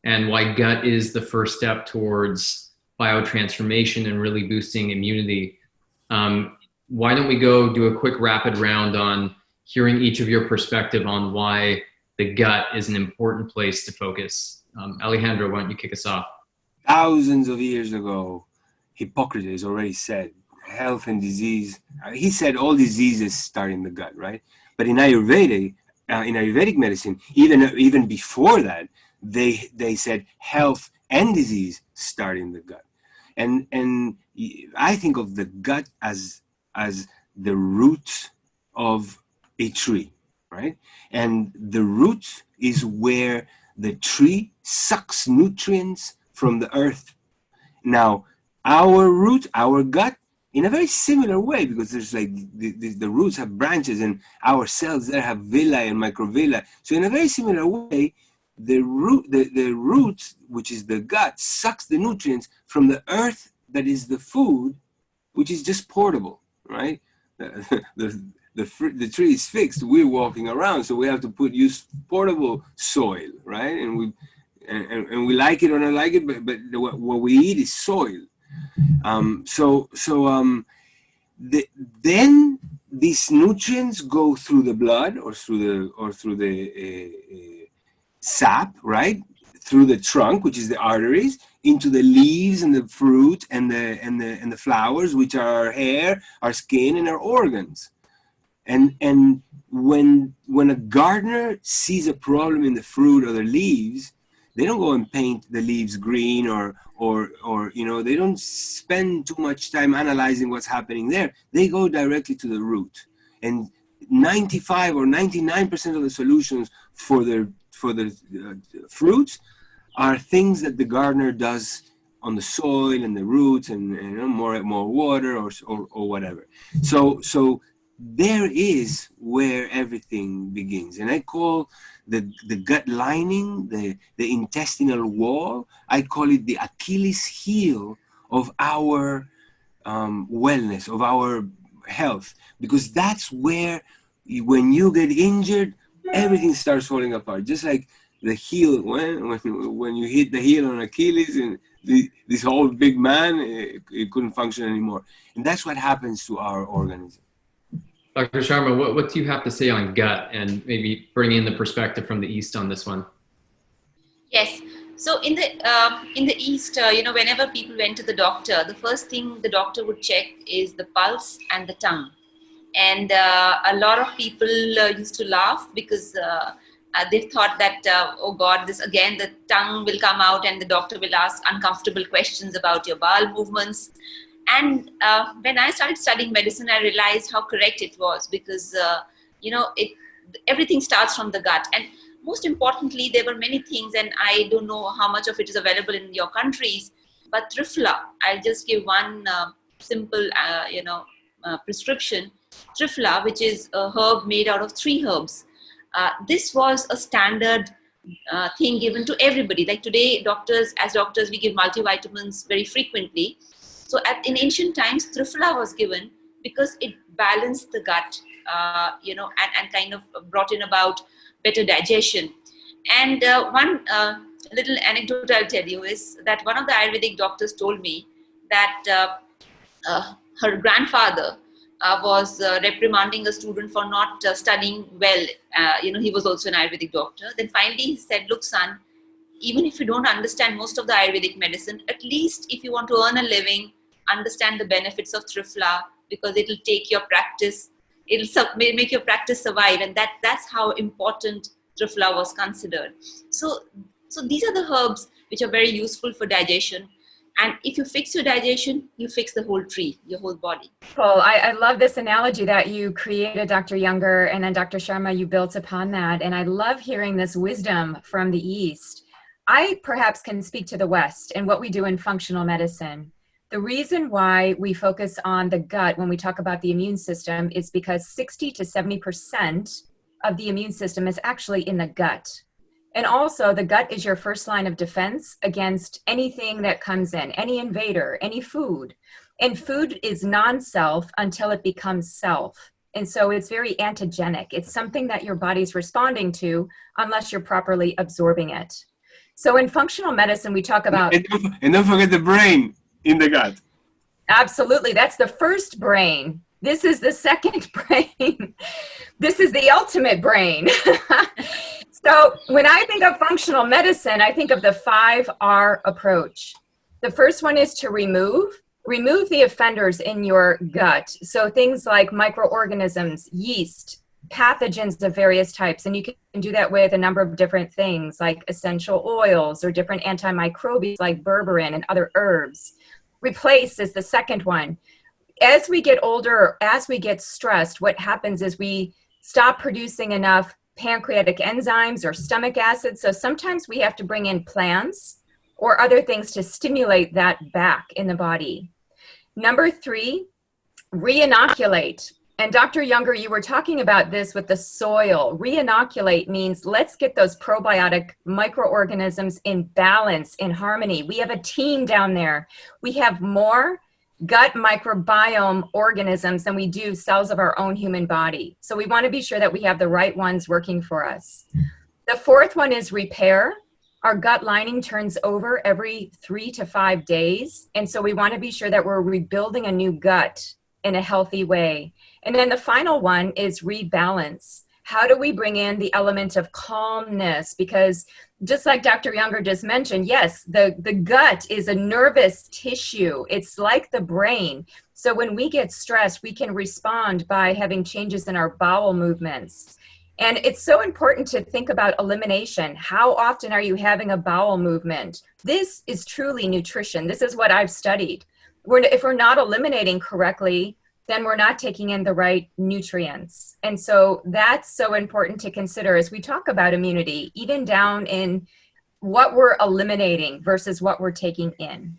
and why gut is the first step towards biotransformation and really boosting immunity. Why don't we go do a quick rapid round on hearing each of your perspective on why the gut is an important place to focus. Alejandro, why don't you kick us off? Thousands of years ago, Hippocrates already said health and disease. He said all diseases start in the gut, right? But in Ayurvedic medicine, even before that, they said health and disease start in the gut. And I think of the gut as the root of a tree, right? And the root is where the tree sucks nutrients from the earth. Now, our root, our gut, in a very similar way, because there's like the roots have branches, and our cells there have villi and microvilli. So in a very similar way, the root, which is the gut, sucks the nutrients from the earth that is the food, which is just portable, right? The tree is fixed. We're walking around, so we have to use portable soil, right? And we like it or not like it, but what we eat is soil. Then these nutrients go through the blood or through the sap, right? Through the trunk, which is the arteries, into the leaves and the fruit and the flowers, which are our hair, our skin, and our organs. And when a gardener sees a problem in the fruit or the leaves, they don't go and paint the leaves green or they don't spend too much time analyzing what's happening there. They go directly to the root. And 95 or 99% of the solutions for the fruits are things that the gardener does on the soil and the roots and more water or whatever. So there is where everything begins. And I call the gut lining, the intestinal wall, I call it the Achilles heel of our wellness, of our health, because that's where, when you get injured, everything starts falling apart. Just like the heel, when you hit the heel on Achilles, and this whole big man, it couldn't function anymore. And that's what happens to our organism. Dr. Sharma, what do you have to say on gut, and maybe bring in the perspective from the East on this one? Yes. So in the East, whenever people went to the doctor, the first thing the doctor would check is the pulse and the tongue. And a lot of people used to laugh because they thought that, oh God, this again, the tongue will come out and the doctor will ask uncomfortable questions about your bowel movements. And when I started studying medicine, I realized how correct it was, because, everything starts from the gut. And most importantly, there were many things, and I don't know how much of it is available in your countries, but Triphala, I'll just give one simple, prescription. Triphala, which is a herb made out of 3 herbs. This was a standard thing given to everybody. Like today, as doctors, we give multivitamins very frequently. So in ancient times, Triphala was given because it balanced the gut, and kind of brought in about better digestion. And one little anecdote I'll tell you is that one of the Ayurvedic doctors told me that her grandfather was reprimanding a student for not studying well. He was also an Ayurvedic doctor. Then finally he said, look, son, even if you don't understand most of the Ayurvedic medicine, at least if you want to earn a living, understand the benefits of Triphala, because it'll take your practice, it'll make your practice survive. And that's how important Triphala was considered. So these are the herbs which are very useful for digestion. And if you fix your digestion, you fix the whole tree, your whole body. Cool. I love this analogy that you created, Dr. Junger, and then Dr. Sharma, you built upon that. And I love hearing this wisdom from the East. I perhaps can speak to the West and what we do in functional medicine. The reason why we focus on the gut when we talk about the immune system is because 60 to 70% of the immune system is actually in the gut. And also the gut is your first line of defense against anything that comes in, any invader, any food. And food is non-self until it becomes self. And so it's very antigenic. It's something that your body's responding to unless you're properly absorbing it. So in functional medicine, we talk about... And don't forget the brain in the gut. Absolutely. That's the first brain. This is the second brain. This is the ultimate brain. So when I think of functional medicine, I think of the 5R approach. The first one is to remove the offenders in your gut. So things like microorganisms, yeast, pathogens of various types. And you can do that with a number of different things like essential oils or different antimicrobials like berberine and other herbs. Replace is the second one. As we get older, as we get stressed, what happens is we stop producing enough pancreatic enzymes or stomach acid. So sometimes we have to bring in plants or other things to stimulate that back in the body. Number 3, re-inoculate. And Dr. Junger, you were talking about this with the soil. Re-inoculate means let's get those probiotic microorganisms in balance, in harmony. We have a team down there. We have more gut microbiome organisms than we do cells of our own human body. So we want to be sure that we have the right ones working for us. The fourth one is repair. Our gut lining turns over every 3 to 5 days. And so we want to be sure that we're rebuilding a new gut in a healthy way. And then the final one is rebalance. How do we bring in the element of calmness? Because just like Dr. Junger just mentioned, yes, the gut is a nervous tissue. It's like the brain. So when we get stressed, we can respond by having changes in our bowel movements. And it's so important to think about elimination. How often are you having a bowel movement? This is truly nutrition. This is what I've studied. If we're not eliminating correctly, then we're not taking in the right nutrients. And so that's so important to consider as we talk about immunity, even down in what we're eliminating versus what we're taking in.